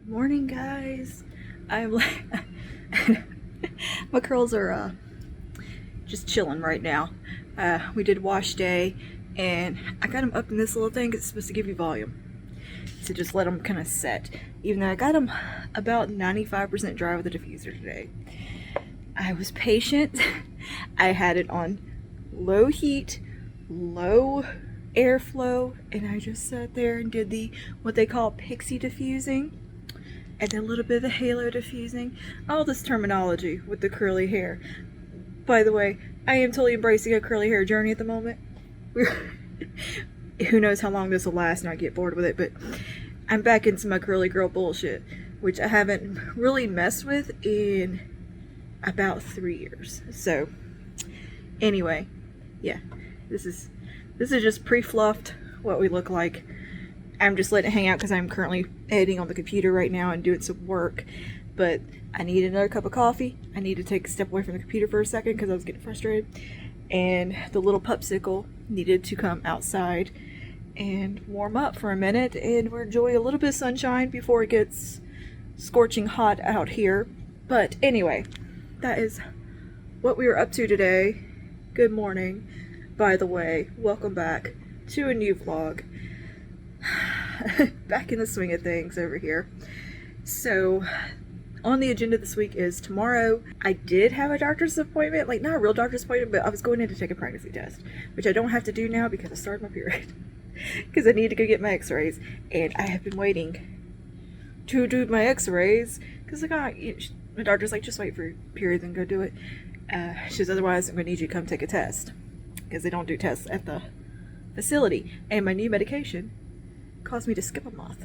Morning, guys. I'm like, my curls are just chilling right now. We did wash day, and I got them up in this little thing 'cause it's supposed to give you volume. So just let them kind of set. Even though I got them about 95% dry with the diffuser today. I was patient. I had it on low heat, low airflow, and I just sat there and did the what they call pixie diffusing. And then a little bit of the halo diffusing, all this terminology with the curly hair. By the way, I am totally embracing a curly hair journey at the moment. Who knows how long this will last and I get bored with it, but I'm back into my curly girl bullshit, which I haven't really messed with in about 3 years. So anyway, yeah, this is just pre-fluffed what we look like. I'm just letting it hang out because I'm currently editing on the computer right now and doing some work. But I need another cup of coffee. I need to take a step away from the computer for a second because I was getting frustrated. And the little popsicle needed to come outside and warm up for a minute and we're enjoying a little bit of sunshine before it gets scorching hot out here. But anyway, that is what we were up to today. Good morning, by the way. Welcome back to a new vlog. Back in the swing of things over here. So on the agenda this week is tomorrow. I did have a doctor's appointment, like not a real doctor's appointment, but I was going in to take a pregnancy test, which I don't have to do now because I started my period. Because I need to go get my x-rays, and I have been waiting to do my x-rays because my doctor's like, just wait for your period and go do it. She says, otherwise I'm going to need you to come take a test because they don't do tests at the facility, and my new medication caused me to skip a month.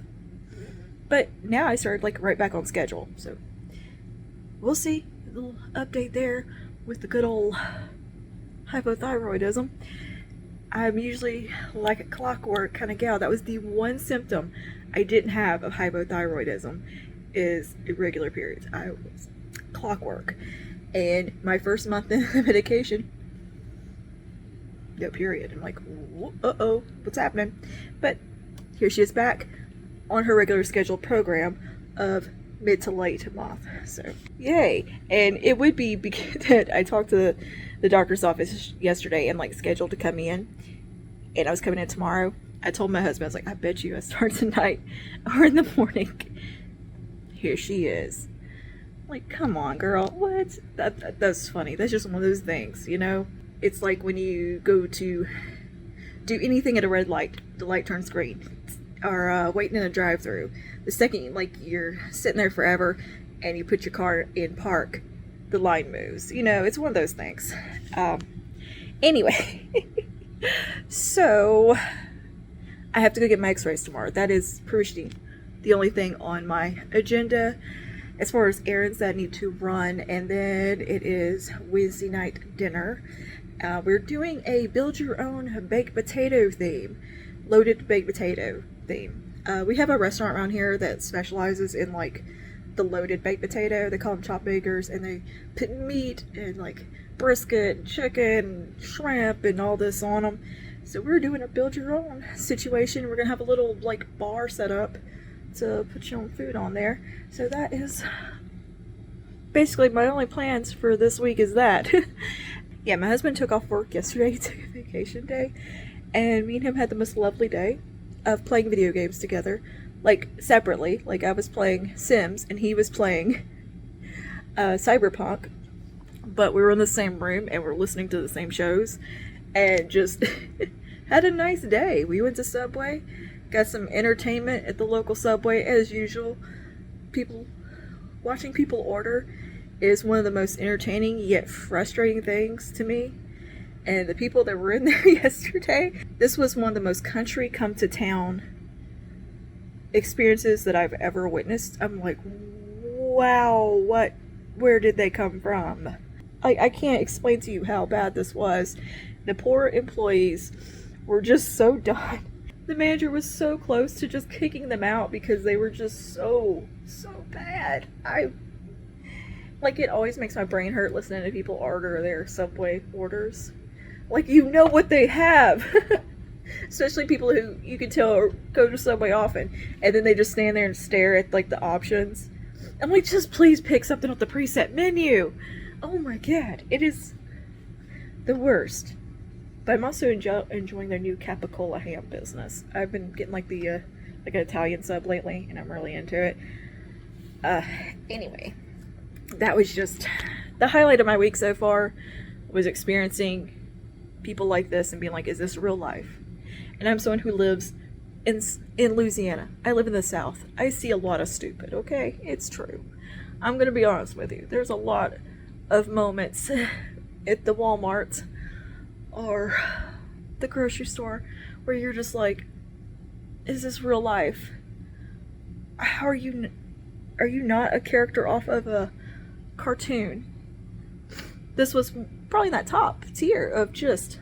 But now I started like right back on schedule, so we'll see. A little update there with the good old hypothyroidism. I'm usually like a clockwork kind of gal. That was the one symptom I didn't have of hypothyroidism, is irregular periods. I was clockwork, and my first month in the medication, no period. I'm like, uh-oh, what's happening? But here she is back on her regular scheduled program of mid to late month. So yay. And it would be because that I talked to the doctor's office yesterday and like scheduled to come in, and I was coming in tomorrow. I told my husband, I was like, I bet you I start tonight or in the morning. Here she is. Like, come on, girl. What? That's funny. That's just one of those things, you know? It's like when you go to do anything at a red light, the light turns green. Or waiting in a drive-thru. The second, like, you're sitting there forever and you put your car in park, the line moves. You know, it's one of those things. Anyway, so I have to go get my x-rays tomorrow. That is pretty the only thing on my agenda as far as errands that I need to run. And then it is Wednesday night dinner. We're doing a build your own baked potato theme, loaded baked potato theme. We have a restaurant around here that specializes in like the loaded baked potato. They call them chop bakers, and they put meat and like brisket and chicken and shrimp and all this on them. So we're doing a build your own situation. We're gonna have a little like bar set up to put your own food on there. So that is basically my only plans for this week is that. Yeah, my husband took off work yesterday, took a vacation day, and me and him had the most lovely day of playing video games together, like separately. Like I was playing Sims and he was playing Cyberpunk, but we were in the same room and we're listening to the same shows and just had a nice day. We went to Subway, got some entertainment at the local Subway as usual. Watching people order is one of the most entertaining yet frustrating things to me. And the people that were in there yesterday, this was one of the most country come to town experiences that I've ever witnessed. I'm like, wow, where did they come from? I can't explain to you how bad this was. The poor employees were just so done. The manager was so close to just kicking them out because they were just so bad. Like, it always makes my brain hurt listening to people order their Subway orders. Like, you know what they have. Especially people who you can tell go to Subway often, and then they just stand there and stare at like the options. I'm like, just please pick something off the preset menu. Oh my god, it is the worst. But I'm also enjoying their new capicola ham business. I've been getting like the like an Italian sub lately, and I'm really into it. Anyway, that was just the highlight of my week so far, was experiencing people like this and being like, is this real life? And I'm someone who lives in Louisiana. I live in the South. I see a lot of stupid, okay? It's true. I'm gonna be honest with you. There's a lot of moments at the Walmart or the grocery store where you're just like, is this real life? How are you not a character off of a cartoon? This was probably that top tier of just,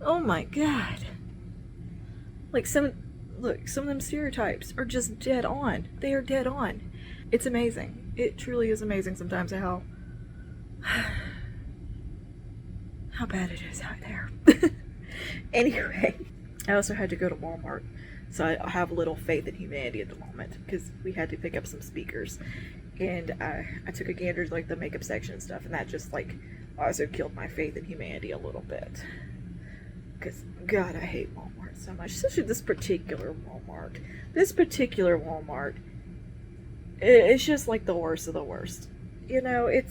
oh my god. Like some of them stereotypes are just dead on. They are dead on. It's amazing. It truly is amazing sometimes how bad it is out there. Anyway, I also had to go to Walmart, so I have a little faith in humanity at the moment, because we had to pick up some speakers, and I took a gander at like the makeup section and stuff, and that just like also killed my faith in humanity a little bit. Because, God, I hate Walmart so much. Especially this particular Walmart. It's just like the worst of the worst. You know, you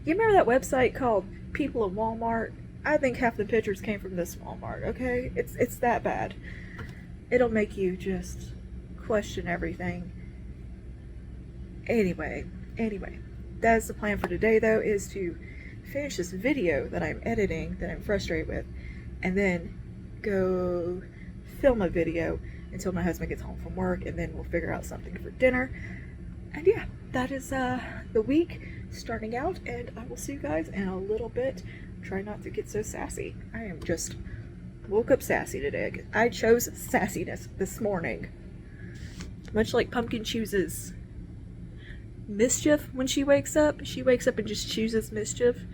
remember that website called People of Walmart? I think half the pictures came from this Walmart, okay? It's that bad. It'll make you just question everything. Anyway, that's the plan for today, though, is to finish this video that I'm editing, that I'm frustrated with, and then go film a video until my husband gets home from work, and then we'll figure out something for dinner. And yeah, that is the week starting out, and I will see you guys in a little bit. Try not to get so sassy. I am just woke up sassy today. I chose sassiness this morning. Much like Pumpkin chooses mischief when she wakes up. She wakes up and just chooses mischief.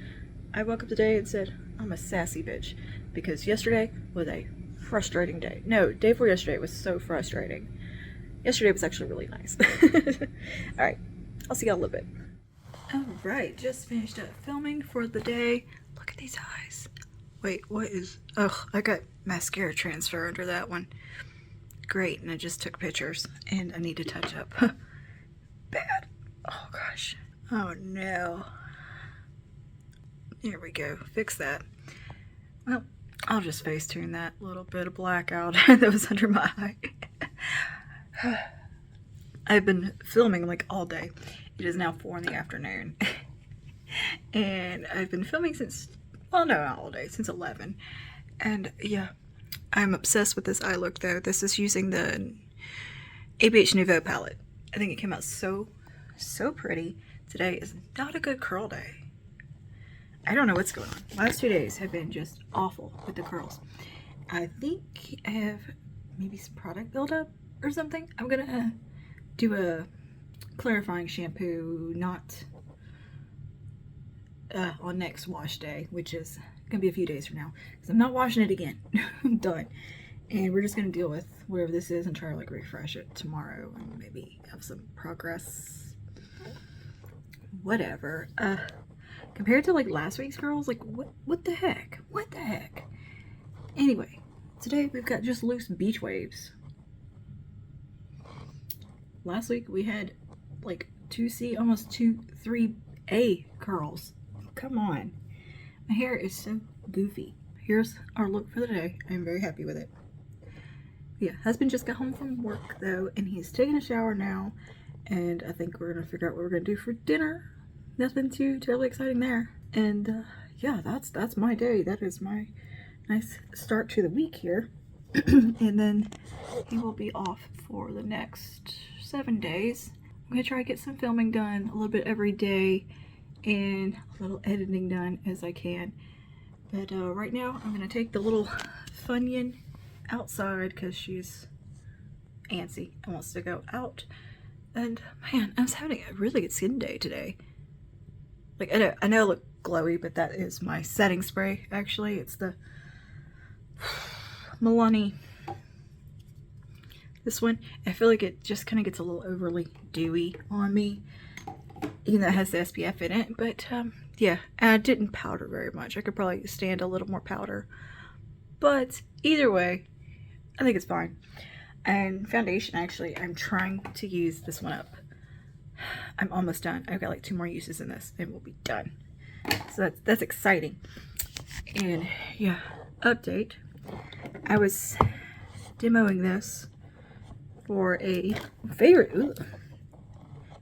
I woke up today and said, I'm a sassy bitch. Because yesterday was a frustrating day. No, day before yesterday was so frustrating. Yesterday was actually really nice. Alright, I'll see y'all in a little bit. Alright, just finished up filming for the day. Look at these eyes. Wait, what is... Ugh, I got mascara transfer under that one. Great, and I just took pictures. And I need to touch up. Bad. Oh gosh. Oh no. Here we go. Fix that. Well, I'll just face tune that little bit of blackout that was under my eye. I've been filming like all day. It is now 4 in the afternoon. And I've been filming since, well, no, not all day, since 11. And yeah, I'm obsessed with this eye look though. This is using the ABH Nouveau palette. I think it came out so pretty. Today is not a good curl day. I don't know what's going on. Last 2 days have been just awful with the curls. I think I have maybe some product buildup or something. I'm gonna do a clarifying shampoo, not on next wash day, which is gonna be a few days from now, because I'm not washing it again. I'm done. And we're just gonna deal with whatever this is and try to like refresh it tomorrow and maybe have some progress. Whatever. Compared to like last week's curls, like what the heck? What the heck? Anyway, today we've got just loose beach waves. Last week we had like 2C, almost 3A curls. Come on. My hair is so goofy. Here's our look for the day. I'm very happy with it. Yeah, husband just got home from work though, and he's taking a shower now, and I think we're gonna figure out what we're gonna do for dinner. Nothing too terribly exciting there. And yeah, that's my day. That is my nice start to the week here. And then he will be off for the next 7 days. I'm gonna try to get some filming done a little bit every day and a little editing done as I can. But right now I'm gonna take the little Funyun outside because she's antsy and wants to go out. And man, I was having a really good skin day today. Like, I know I look glowy, but that is my setting spray, actually. It's the, Milani. This one, I feel like it just kind of gets a little overly dewy on me, even though it has the SPF in it. But yeah, and I didn't powder very much. I could probably stand a little more powder. But either way, I think it's fine. And foundation, actually, I'm trying to use this one up. I'm almost done. I've got like 2 more uses in this and we'll be done. So that's exciting. And yeah, update. I was demoing this for a favorites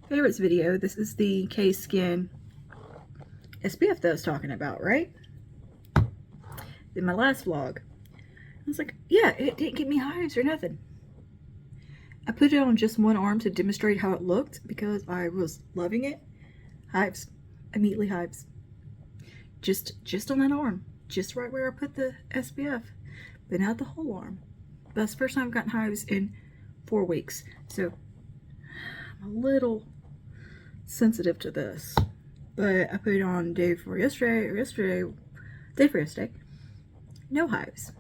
video. This is the K-Skin SPF that I was talking about, right? In my last vlog. I was like, yeah, it didn't give me hives or nothing. I put it on just one arm to demonstrate how it looked because I was loving it. Hives. Immediately hives. Just on that arm. Just right where I put the SPF. But not the whole arm. That's the first time I've gotten hives in 4 weeks. So I'm a little sensitive to this. But I put it on day before yesterday, or day before yesterday. No hives.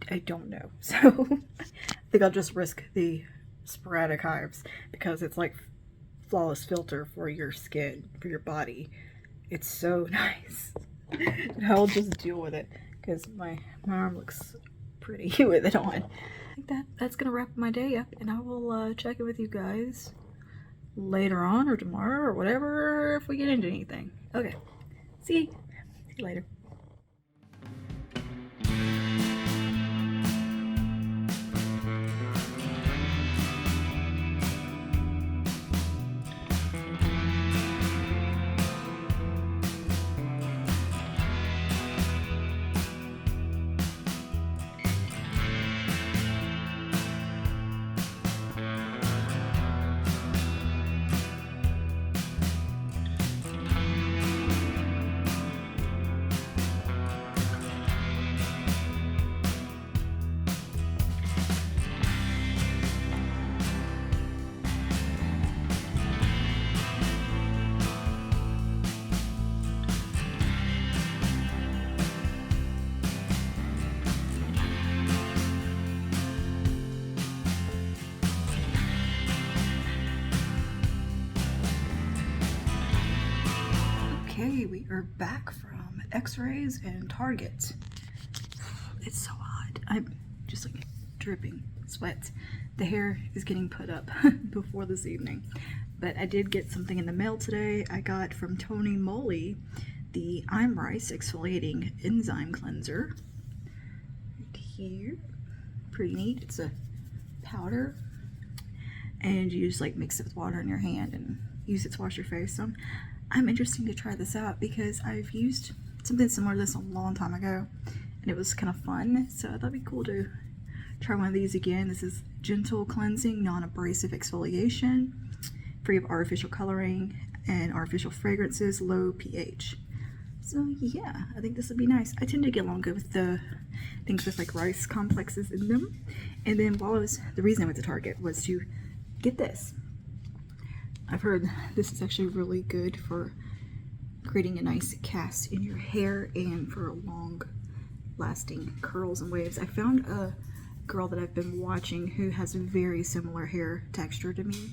I don't know. So I think I'll just risk the sporadic hives because it's like flawless filter for your skin, for your body. It's so nice. And I'll just deal with it because my arm looks pretty with it on. I think that's gonna wrap my day up, and I will check in with you guys later on or tomorrow or whatever if we get into anything. Okay. See you later. Okay, we are back from x-rays and Target. It's so hot. I'm just like dripping sweat. The hair is getting put up before this evening. But I did get something in the mail today. I got from Tony Moly the I'm Rice Exfoliating Enzyme Cleanser. Right here. Pretty neat. It's a powder. And you just like mix it with water in your hand and use it to wash your face. So I'm interested to try this out because I've used something similar to this a long time ago and it was kind of fun, so I thought it'd be cool to try one of these again. This is gentle cleansing, non-abrasive exfoliation, free of artificial coloring and artificial fragrances, low pH. So yeah, I think this would be nice. I tend to get along good with the things with like rice complexes in them. And then the reason I went to Target was to get this. I've heard this is actually really good for creating a nice cast in your hair and for long lasting curls and waves. I found a girl that I've been watching who has a very similar hair texture to me,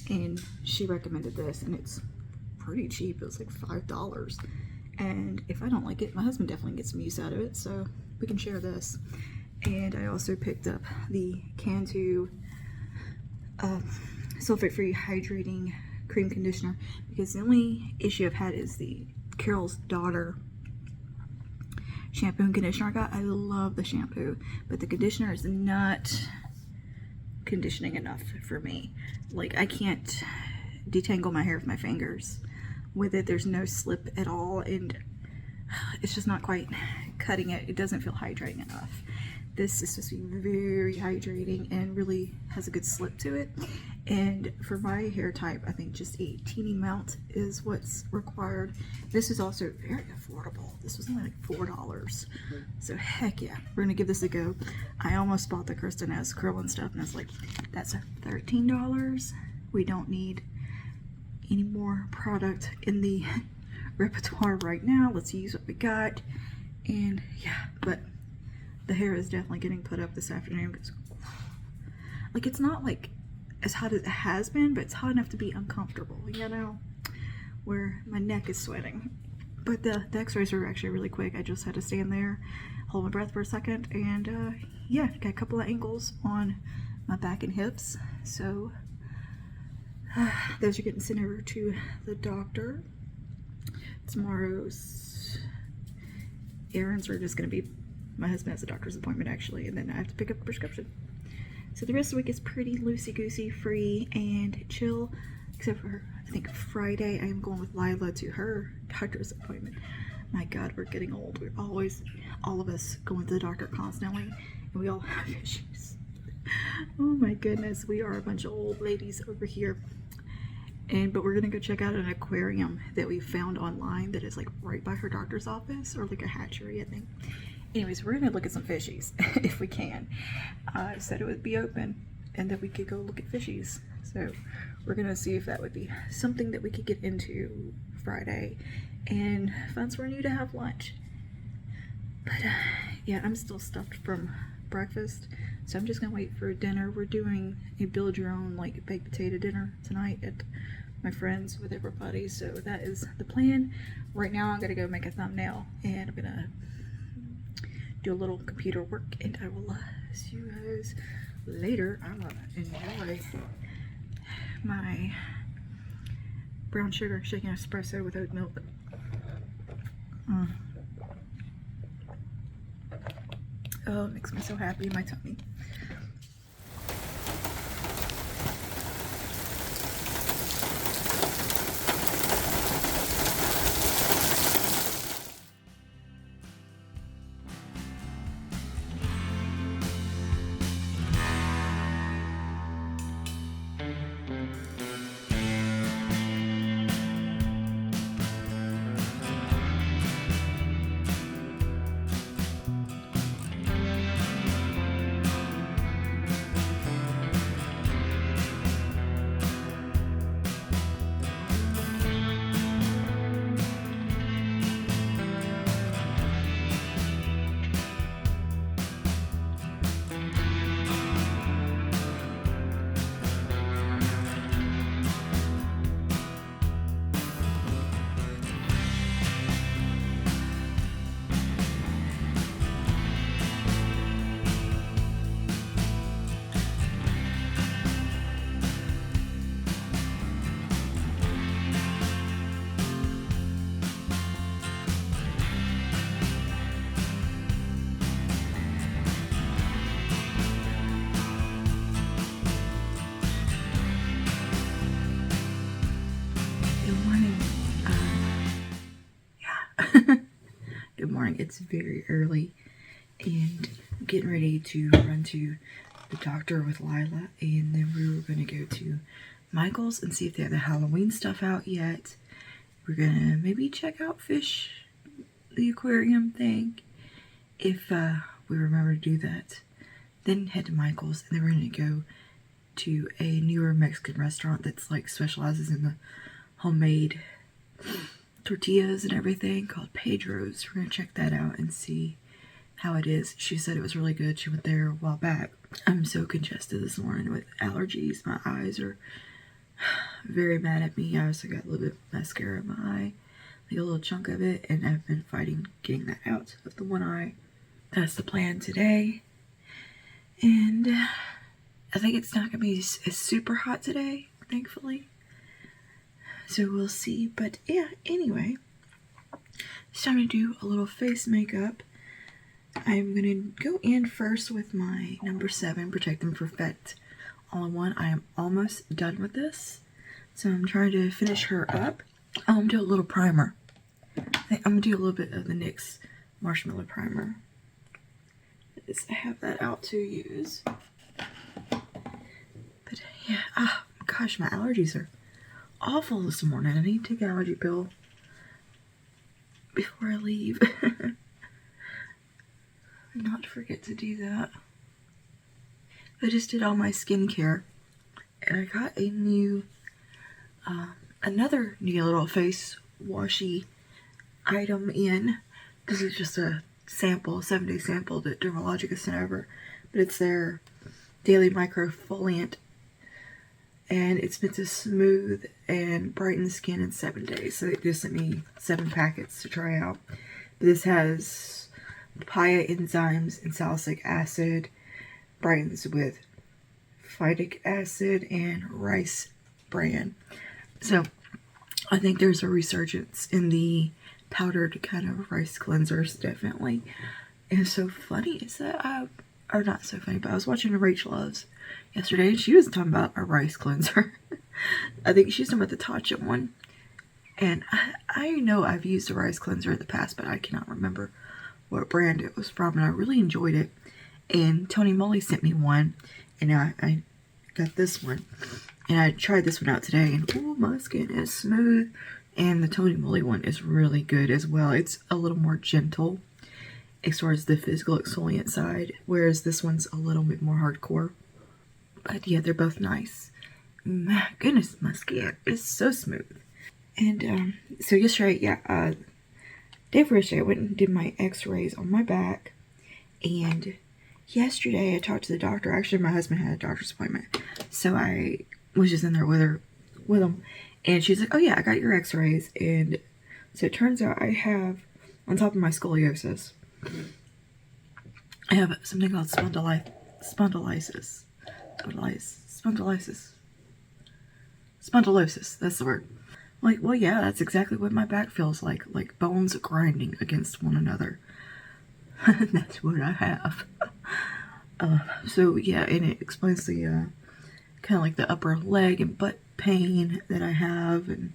and she recommended this, and it's pretty cheap. It was like $5. And if I don't like it, my husband definitely gets some use out of it, so we can share this. And I also picked up the Cantu sulfate-free hydrating cream conditioner because the only issue I've had is the Carol's Daughter shampoo and conditioner I got. I love the shampoo, but the conditioner is not conditioning enough for me. Like, I can't detangle my hair with my fingers with it. There's no slip at all, and it's just not quite cutting it. It doesn't feel hydrating enough. This is supposed to be very hydrating and really has a good slip to it. And for my hair type, I think just a teeny amount is what's required. This is also very affordable. This was only like $4. So heck yeah, we're gonna give this a go. I almost bought the Kristen S curl and stuff, and I was like, that's $13. We don't need any more product in the repertoire right now. Let's use what we got. And yeah, but the hair is definitely getting put up this afternoon because, like, it's not like as hot as it has been, but it's hot enough to be uncomfortable, you know, where my neck is sweating. But the x-rays are actually really quick. I just had to stand there, hold my breath for a second, and yeah, got a couple of angles on my back and hips. So those are getting sent over to the doctor. Tomorrow's errands are just going to be, my husband has a doctor's appointment actually, and then I have to pick up a prescription. So the rest of the week is pretty loosey-goosey, free and chill, except for, I think, Friday I am going with Lila to her doctor's appointment. My God, we're getting old. We're always, all of us, going to the doctor constantly, and we all have issues. Oh my goodness, we are a bunch of old ladies over here. But we're gonna go check out an aquarium that we found online that is like right by her doctor's office, or like a hatchery, I think. Anyways, we're gonna look at some fishies if we can. Said it would be open and that we could go look at fishies. So we're gonna see if that would be something that we could get into Friday and find somewhere new to have lunch. But yeah, I'm still stuffed from breakfast, so I'm just gonna wait for dinner. We're doing a build your own like baked potato dinner tonight at my friends with everybody, so that is the plan. Right now I'm gonna go make a thumbnail and I'm gonna do a little computer work, and I will see you guys later. I'm gonna enjoy my brown sugar shaken espresso with oat milk. Oh, it makes me so happy in my tummy. Good morning. It's very early and I'm getting ready to run to the doctor with Lila, and then we were going to go to Micheals and see if they have the Halloween stuff out yet. We're going to maybe check out the aquarium thing if we remember to do that. Then head to Micheals, and then we're going to go to a newer Mexican restaurant that's like specializes in the homemade tortillas and everything, called Pedro's. We're gonna check that out and see how it is. She said it was really good. She went there a while back. I'm so congested this morning with allergies. My eyes are very mad at me. I also got a little bit of mascara in my eye, like a little chunk of it, and I've been fighting getting that out of the one eye. That's the plan today. And I think it's not gonna be as super hot today, thankfully. So we'll see. But yeah, anyway, it's time to do a little face makeup. I'm gonna go in first with my number 7 Protect and Perfect All-in-One. I am almost done with this, so I'm trying to finish her up. I'm gonna do a little primer. I'm gonna do a little bit of the NYX Marshmallow Primer. I have that out to use. But yeah, oh gosh, my allergies are awful this morning. I need to take an allergy pill before I leave. Not forget to do that. I just did all my skincare, and I got a new, another new little face washy item in, because it's just a sample, 7-day sample that Dermalogica sent over, but it's their daily microfoliant, and it's meant to smooth and brighten the skin in 7 days. So they just sent me 7 packets to try out. But this has papaya enzymes and salicylic acid, brightens with phytic acid and rice bran. So I think there's a resurgence in the powdered kind of rice cleansers, definitely. And it's so funny is that or not so funny, but I was watching Rachel Loves yesterday, and she was talking about a rice cleanser. I think she's talking about the Tatcha one. And I know I've used a rice cleanser in the past, but I cannot remember what brand it was from, and I really enjoyed it. And Tony Moly sent me one, and I got this one. And I tried this one out today, and oh, my skin is smooth. And the Tony Moly one is really good as well. It's a little more gentle as far as the physical exfoliant side, whereas this one's a little bit more hardcore. But yeah, they're both nice. My goodness, my skin is so smooth. And so yesterday, day before yesterday, I went and did my x-rays on my back. And yesterday I talked to the doctor. Actually, my husband had a doctor's appointment, so I was just in there with him, and she's like, "Oh yeah, I got your x-rays." And so it turns out I have, on top of my scoliosis, I have something called spondylosis. That's the word. I'm like, well, yeah, that's exactly what my back feels like bones grinding against one another. That's what I have. So yeah, and it explains the kind of like the upper leg and butt pain that I have, and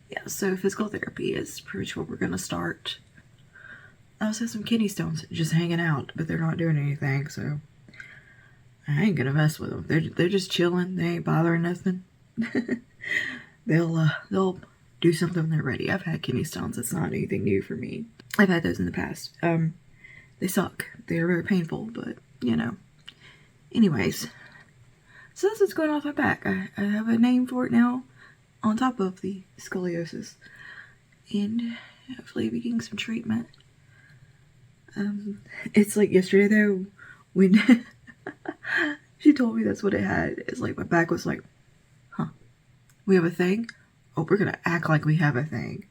yeah, so physical therapy is pretty much what we're gonna start. I also have some kidney stones just hanging out, but they're not doing anything, so I ain't gonna mess with them. They're just chilling. They ain't bothering nothing. They'll do something when they're ready. I've had kidney stones. It's not anything new for me. I've had those in the past. They suck. They're very painful, but you know. Anyways, so that's what's going on with my back. I have a name for it now, on top of the scoliosis, and hopefully be getting some treatment. It's like yesterday though, when she told me that's what it had. It's like my back was like, huh, we have a thing? Oh, we're gonna act like we have a thing.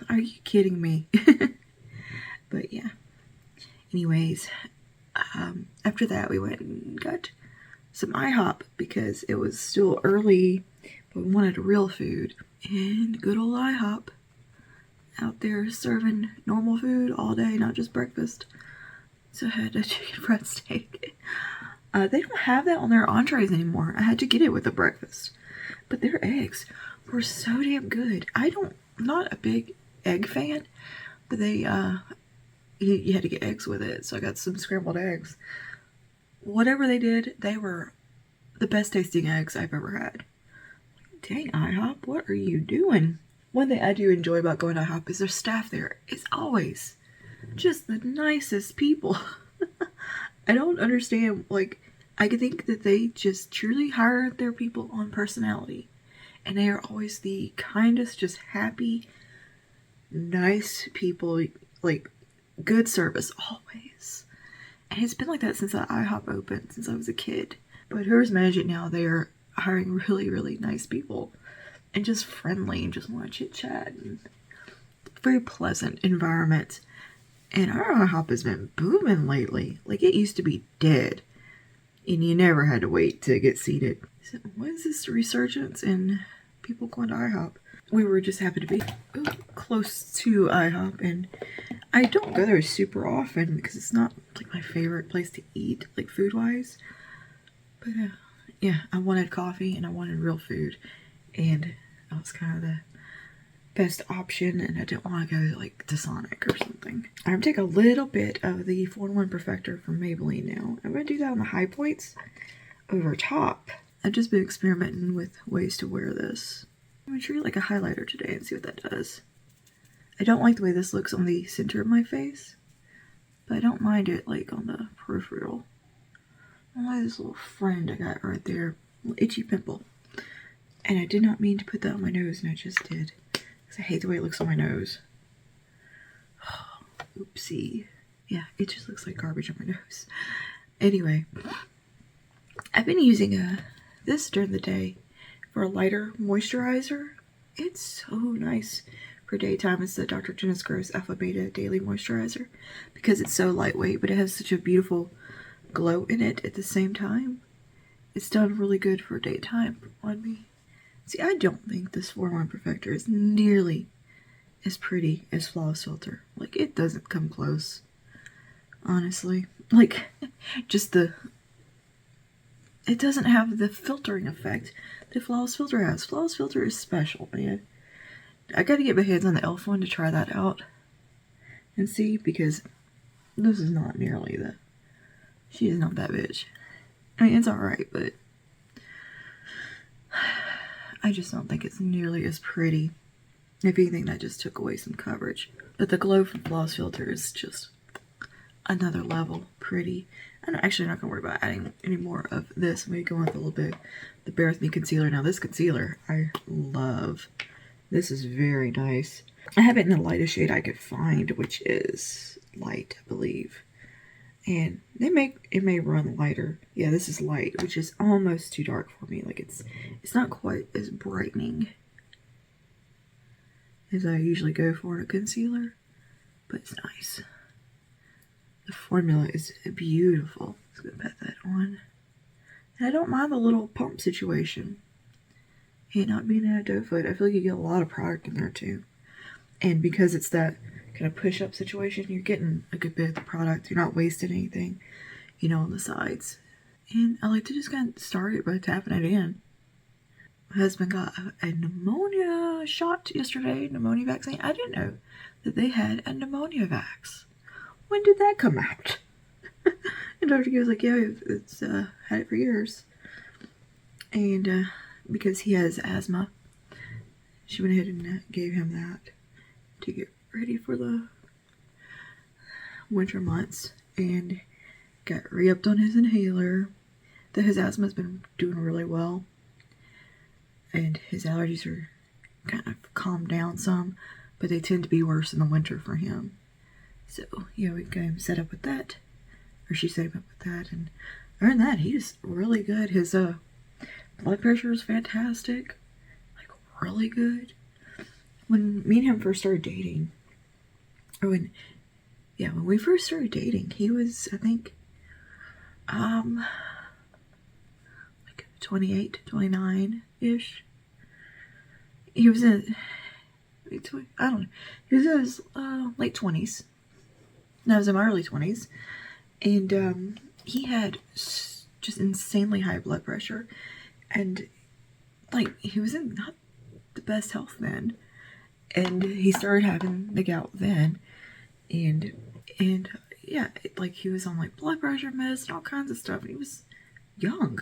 Are you kidding me? But yeah. Anyways, after that we went and got some IHOP because it was still early, but we wanted real food. And good old IHOP out there serving normal food all day, not just breakfast. So I had a chicken fried steak. They don't have that on their entrees anymore. I had to get it with the breakfast. But their eggs were so damn good. I'm not a big egg fan, but they, you had to get eggs with it. So I got some scrambled eggs. Whatever they did, they were the best tasting eggs I've ever had. Dang, IHOP, what are you doing? One thing I do enjoy about going to IHOP is their staff there is always just the nicest people. I don't understand, like, I think that they just truly hire their people on personality. And they are always the kindest, just happy, nice people, like, good service, always. And it's been like that since the IHOP opened, since I was a kid. But whoever's managing it now, they are hiring really, really nice people. And just friendly, and just want to chit-chat. And very pleasant environment. And our IHOP has been booming lately. Like, it used to be dead. And you never had to wait to get seated. So, what is this resurgence in people going to IHOP? We were just happy to be close to IHOP. And I don't go there super often because it's not like my favorite place to eat, like food-wise. But yeah, I wanted coffee and I wanted real food. And that was kind of the best option, and I didn't want to go like to Sonic or something. I'm going to take a little bit of the 4-in-1 Perfector from Maybelline now. I'm going to do that on the high points over top. I've just been experimenting with ways to wear this. I'm going to treat it like a highlighter today and see what that does. I don't like the way this looks on the center of my face, but I don't mind it like on the peripheral. I like this little friend I got right there, a little itchy pimple. And I did not mean to put that on my nose, and I just did. Because I hate the way it looks on my nose. Oopsie. Yeah, it just looks like garbage on my nose. Anyway, I've been using this during the day for a lighter moisturizer. It's so nice for daytime. It's the Dr. Dennis Gross Alpha Beta Daily Moisturizer because it's so lightweight, but it has such a beautiful glow in it at the same time. It's done really good for daytime on me. See, I don't think this 4-in-1 Perfector is nearly as pretty as Flawless Filter. Like, it doesn't come close, honestly. Like, just it doesn't have the filtering effect that Flawless Filter has. Flawless Filter is special, man. I gotta get my hands on the e.l.f. one to try that out and see, because this is not nearly she is not that bitch. I mean, it's alright, but I just don't think it's nearly as pretty. If anything, that just took away some coverage. But the glow from Flawless Filter is just another level pretty. I'm actually not going to worry about adding any more of this. I'm going to go on with a little bit the Bare With Me concealer. Now, this concealer I love. This is very nice. I have it in the lightest shade I could find, which is light, I believe. And it may run lighter. Yeah, this is light, which is almost too dark for me. Like, it's not quite as brightening as I usually go for in a concealer, but it's nice. The formula is beautiful. Let's go pat that on. And I don't mind the little pump situation. And not being in a doe foot, I feel like you get a lot of product in there too. And because it's that kind of push-up situation, you're getting a good bit of the product. You're not wasting anything, you know, on the sides. And I like to just kind of start it by tapping it in. My husband got a pneumonia shot yesterday, pneumonia vaccine. I didn't know that they had a pneumonia vax. When did that come out? And Dr. G was like, yeah, it's had it for years. And because he has asthma, she went ahead and gave him that to get ready for the winter months, and got re-upped on his inhaler. His asthma's been doing really well, and his allergies are kind of calmed down some, but they tend to be worse in the winter for him. So yeah, we got him set up with that, or she set him up with that, and other than that, he's really good. His blood pressure is fantastic, like really good. When me and him first started dating, when we first started dating, he was, I think, like 28, 29-ish. He was in, I don't know, he was in his late 20s. And I was in my early 20s. And he had just insanely high blood pressure. And, like, he was in not the best health then. And he started having the gout then. And yeah, like, he was on, like, blood pressure medicine, all kinds of stuff. And he was young.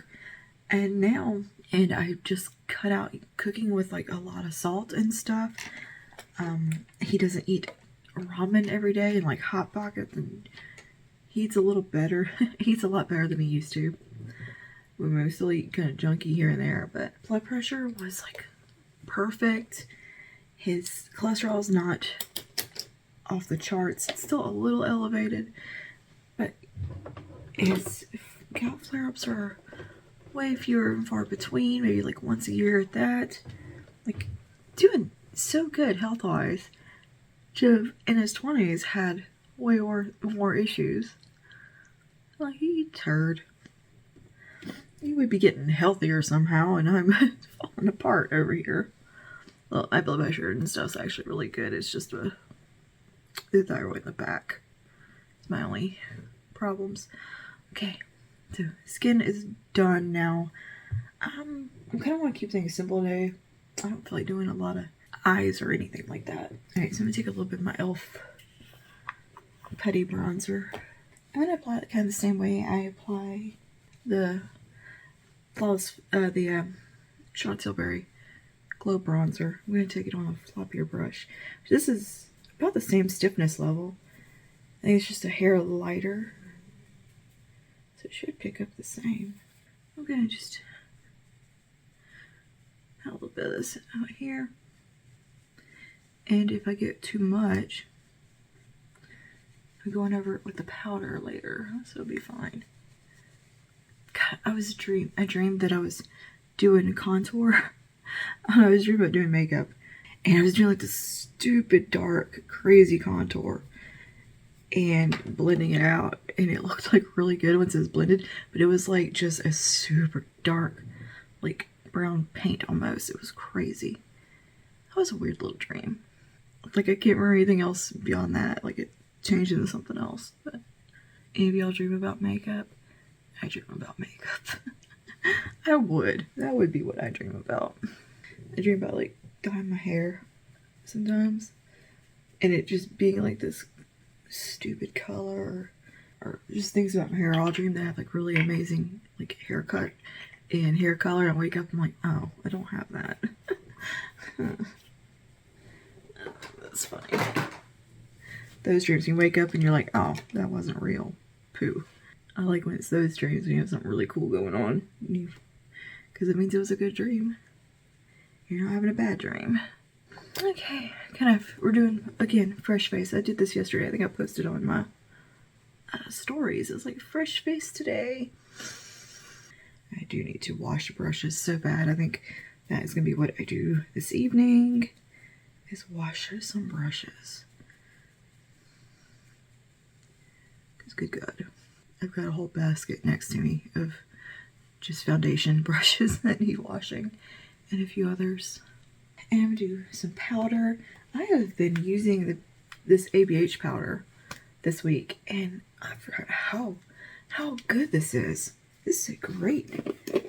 And now, and I just cut out cooking with, like, a lot of salt and stuff. He doesn't eat ramen every day and, like, Hot Pockets, and he eats a little better. He eats a lot better than he used to. We mostly eat kind of junky here and there, but blood pressure was, like, perfect. His cholesterol's not off the charts. It's still a little elevated, but his gout flare-ups are way fewer and far between, maybe like once a year at that. Like, doing so good health-wise. Joe, in his 20s, had way more issues. Like, he turd. He would be getting healthier somehow, and I'm falling apart over here. Well, my blood pressure and stuff's actually really good. It's just the thyroid in the back. It's my only problems. Okay, so skin is done now. I kind of want to keep things simple today. I don't feel like doing a lot of eyes or anything like that. Alright, so I'm going to take a little bit of my e.l.f. Putty bronzer. I'm going to apply it kind of the same way I apply the Flawless, Charlotte Tilbury Glow Bronzer. I'm going to take it on a floppier brush. This is about the same stiffness level. I think it's just a hair lighter. So it should pick up the same. I'm going to just add a little bit of this out here. And if I get too much, I'm going over it with the powder later, so it'll be fine. God, I dreamed that I was doing a contour. I was dreaming about doing makeup, and I was doing like this stupid, dark, crazy contour and blending it out, and it looked like really good once it was blended, but it was like just a super dark, like brown paint almost. It was crazy. That was a weird little dream. Like, I can't remember anything else beyond that. Like, it changed into something else. But any of y'all dream about makeup? I dream about makeup. I would. That would be what I dream about. I dream about, like, dyeing my hair sometimes, and it just being like this stupid color, or just things about my hair. I'll dream that I have like really amazing like haircut and hair color, and I wake up and I'm like, oh, I don't have that. That's funny. Those dreams, you wake up and you're like, oh, that wasn't real. Poo. I like when it's those dreams when you have something really cool going on, because it means it was a good dream. You're not having a bad dream. Okay, we're doing, again, fresh face. I did this yesterday. I think I posted on my stories. It was like, fresh face today. I do need to wash the brushes so bad. I think that is going to be what I do this evening, is wash some brushes. Because good God, I've got a whole basket next to me of just foundation brushes that need washing, and a few others. And I'm going to do some powder. I have been using this ABH powder this week, and I forgot how good this is. This is a great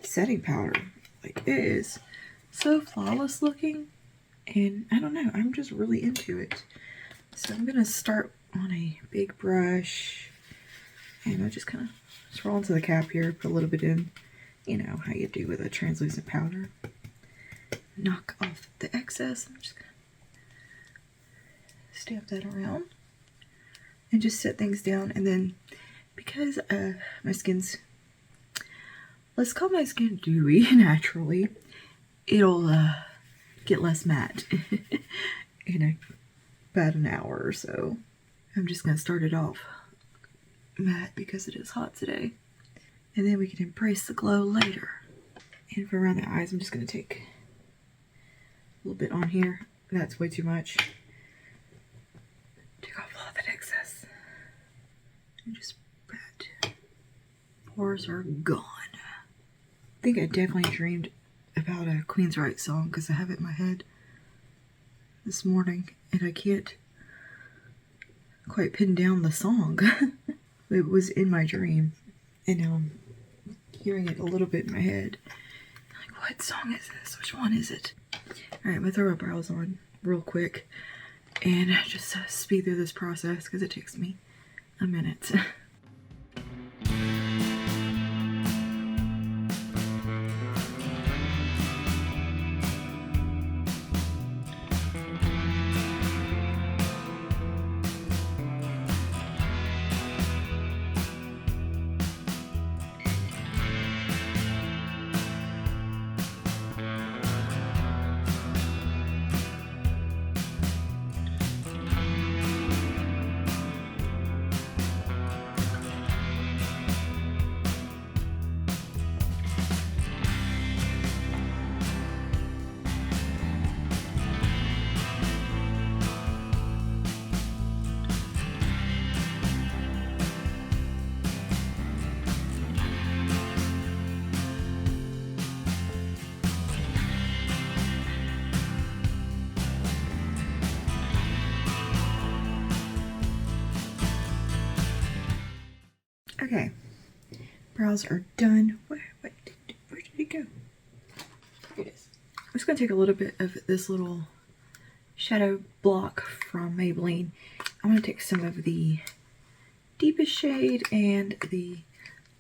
setting powder. Like, it is so flawless looking, and I don't know, I'm just really into it. So I'm going to start on a big brush, and I just kind of swirl into the cap here, put a little bit in, you know, how you do with a translucent powder. Knock off the excess. I'm just gonna stamp that around and just set things down. And then, because my skin's, let's call my skin dewy naturally, it'll get less matte in about an hour or so. I'm just gonna start it off matte because it is hot today, and then we can embrace the glow later. And for around the eyes, I'm just gonna take a little bit on here. That's way too much. Take off all that excess. And just that. Pores are gone. I think I definitely dreamed about a Queen's Right song because I have it in my head this morning, and I can't quite pin down the song. It was in my dream, and now I'm hearing it a little bit in my head. Like, what song is this? Which one is it? Alright, I'm going to throw my brows on real quick and just speed through this process because it takes me a minute. Okay, brows are done. Where did it go? Here it is. I'm just going to take a little bit of this little shadow block from Maybelline. I'm going to take some of the deepest shade and the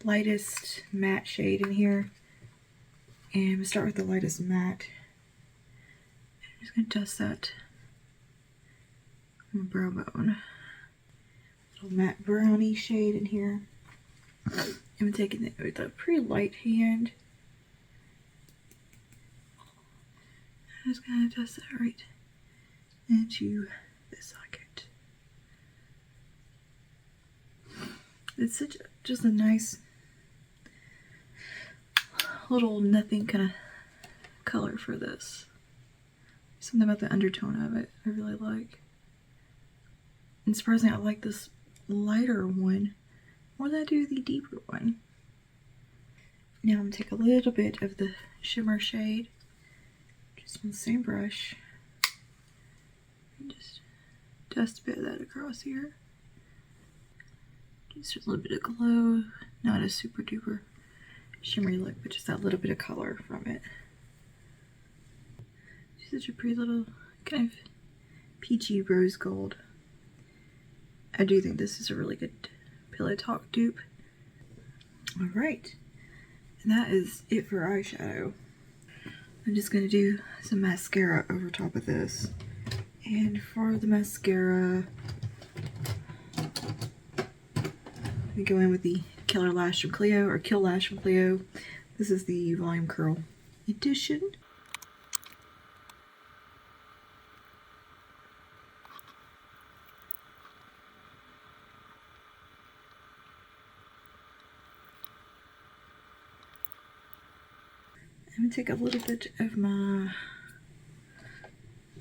lightest matte shade in here. And I'm going to start with the lightest matte. I'm just going to dust that on my brow bone. Little matte brownie shade in here. I'm taking it with a pretty light hand. I'm just going to dust that right into the socket. It's just a nice little nothing kind of color for this. Something about the undertone of it I really like. And surprisingly, I like this lighter one more than I do the deeper one. Now I'm going to take a little bit of the shimmer shade, just on the same brush, and just dust a bit of that across here. Just a little bit of glow, not a super duper shimmery look, but just that little bit of color from it. Such a pretty little kind of peachy rose gold. I do think this is a really good Pillow Talk dupe. Alright, and that is it for eyeshadow. I'm just going to do some mascara over top of this. And for the mascara, we go in with the Killer Lash from Clio, or Kill Lash from Clio. This is the Volume Curl edition. I'm going to take a little bit of my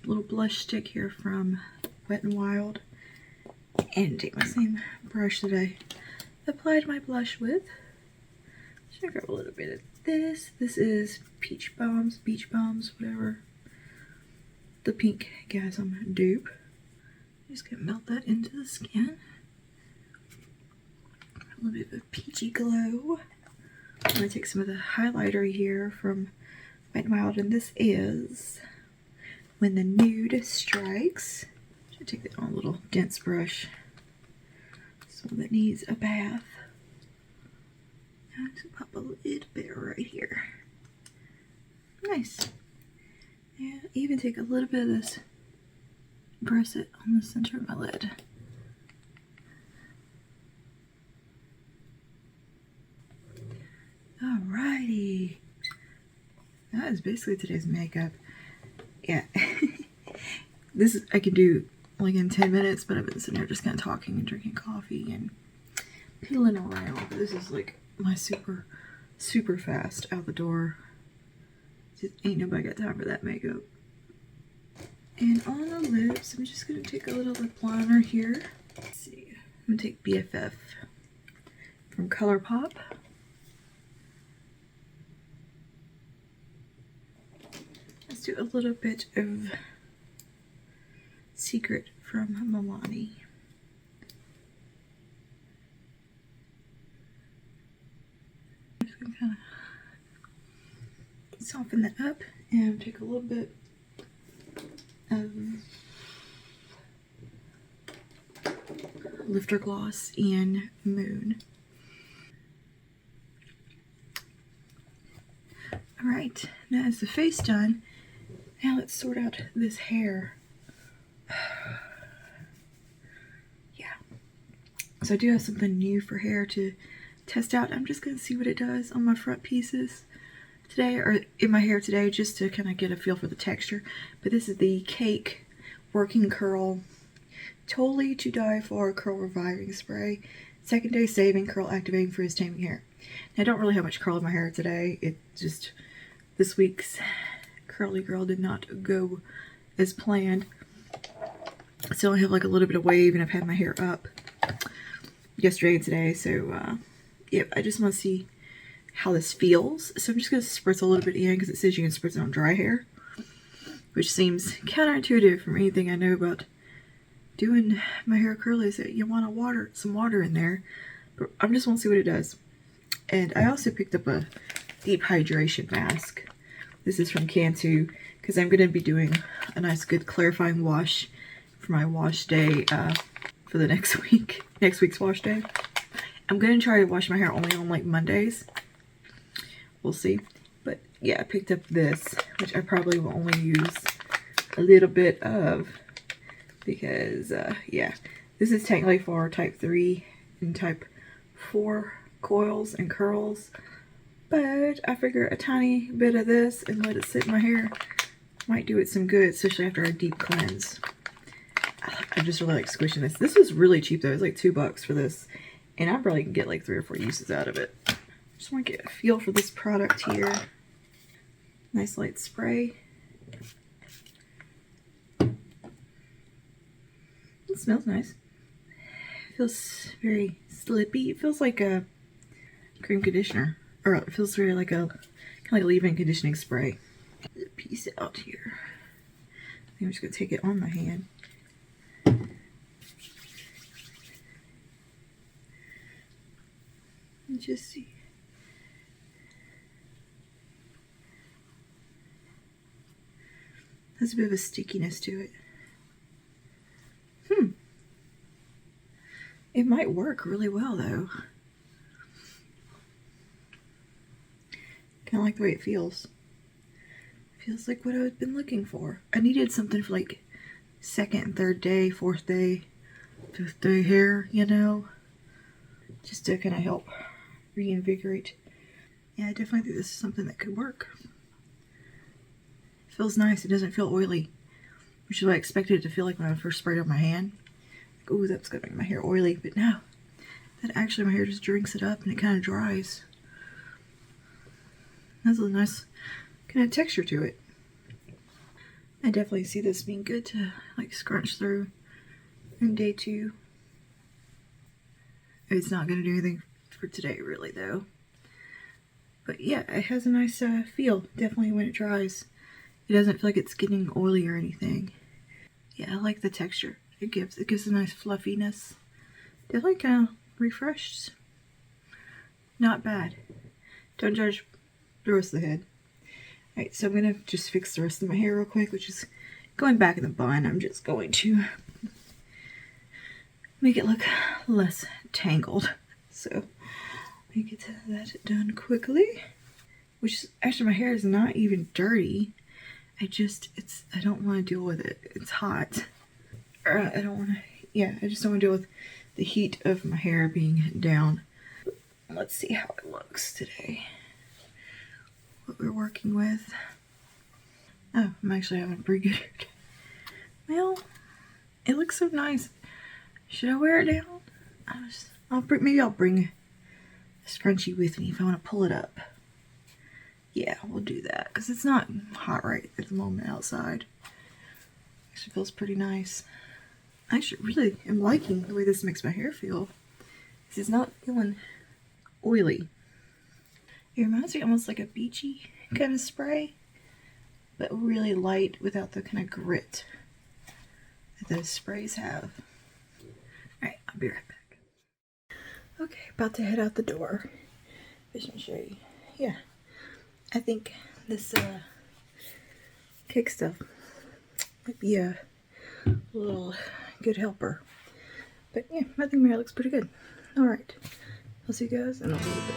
little blush stick here from Wet n Wild and take my same brush that I applied my blush with. Just grab a little bit of this. This is Beach Bombs, whatever. The Pink Gasm dupe. Just gonna melt that into the skin. A little bit of a peachy glow. I'm going to take some of the highlighter here from Wet n Wild, and this is When the Nude Strikes. Should take that on a little dense brush. This one that needs a bath. And to pop a little bit right here. Nice. And even take a little bit of this, press it on the center of my lid. Alrighty, that is basically today's makeup. Yeah, this is, I could do like in 10 minutes, but I've been sitting here just kind of talking and drinking coffee and piddling around. But this is like my super fast out the door. Just ain't nobody got time for that makeup. And on the lips, I'm just gonna take a little lip liner here. Let's see, I'm gonna take BFF from ColourPop. Let's do a little bit of Secret from Milani. Kind of soften that up and take a little bit of Lifter Gloss in Moon. Alright, now is the face done. Now let's sort out this hair. Yeah. So I do have something new for hair to test out. I'm just going to see what it does on my front pieces today, or in my hair today, just to kind of get a feel for the texture. But this is the Cake Working Curl Totally to Die For Curl Reviving Spray. Second Day Saving Curl Activating Frizz Taming Hair. Now, I don't really have much curl in my hair today. It just, this week's curly girl did not go as planned. So I have like a little bit of wave, and I've had my hair up yesterday and today. So yep, I just want to see how this feels. So I'm just going to spritz a little bit in, because it says you can spritz it on dry hair, which seems counterintuitive from anything I know about doing my hair curly, is that you want to some water in there. But I just want to see what it does. And I also picked up a deep hydration mask. This is from Cantu, because I'm going to be doing a nice good clarifying wash for my wash day for the next week's wash day. I'm going to try to wash my hair only on like Mondays. We'll see. But yeah, I picked up this, which I probably will only use a little bit of, because yeah, this is technically for type 3 and type 4 coils and curls. But I figure a tiny bit of this and let it sit in my hair might do it some good, especially after a deep cleanse. I just really like squishing this. This was really cheap though. It was like $2 for this. And I probably can get like 3 or 4 uses out of it. Just want to get a feel for this product here. Nice light spray. It smells nice. It feels very slippy. It feels like a cream conditioner. Or it feels very like a, kind of like a leave-in conditioning spray. Piece it out here. I think I'm just going to take it on my hand. And just see. Has a bit of a stickiness to it. It might work really well though. Kind of like the way it feels. Feels like what I've been looking for. I needed something for like 2nd and 3rd day, 4th day, 5th day hair, you know, just to kind of help reinvigorate. Yeah, I definitely think this is something that could work. It feels nice. It doesn't feel oily, which is what I expected it to feel like when I first sprayed it on my hand. Like, ooh, that's gonna make my hair oily, but no, that actually my hair just drinks it up and it kind of dries. Has a nice kind of texture to it. I definitely see this being good to like scrunch through in day 2. It's not going to do anything for today really though. But yeah, it has a nice feel, definitely when it dries. It doesn't feel like it's getting oily or anything. Yeah, I like the texture it gives. It gives a nice fluffiness. Definitely kind of refreshed. Not bad. Don't judge the rest of the head. Alright, so I'm going to just fix the rest of my hair real quick, which is going back in the bun. I'm just going to make it look less tangled. So, let me get that done quickly. Which, actually my hair is not even dirty. I don't want to deal with it. It's hot. I don't want to, yeah, I just don't want to deal with the heat of my hair being down. Let's see how it looks today. What we're working with. Oh, I'm actually having a pretty good hair day. Well, it looks so nice. Should I wear it down? Maybe I'll bring a scrunchie with me if I want to pull it up. Yeah, we'll do that because it's not hot right at the moment outside. Actually feels pretty nice. I actually really am liking the way this makes my hair feel. It's not feeling oily. It reminds me almost like a beachy kind of spray, but really light without the kind of grit that those sprays have. Alright, I'll be right back. Okay, about to head out the door. Just want to show you. Yeah, I think this cake stuff might be a little good helper. But yeah, I think my hair looks pretty good. Alright, I'll see you guys in a little bit.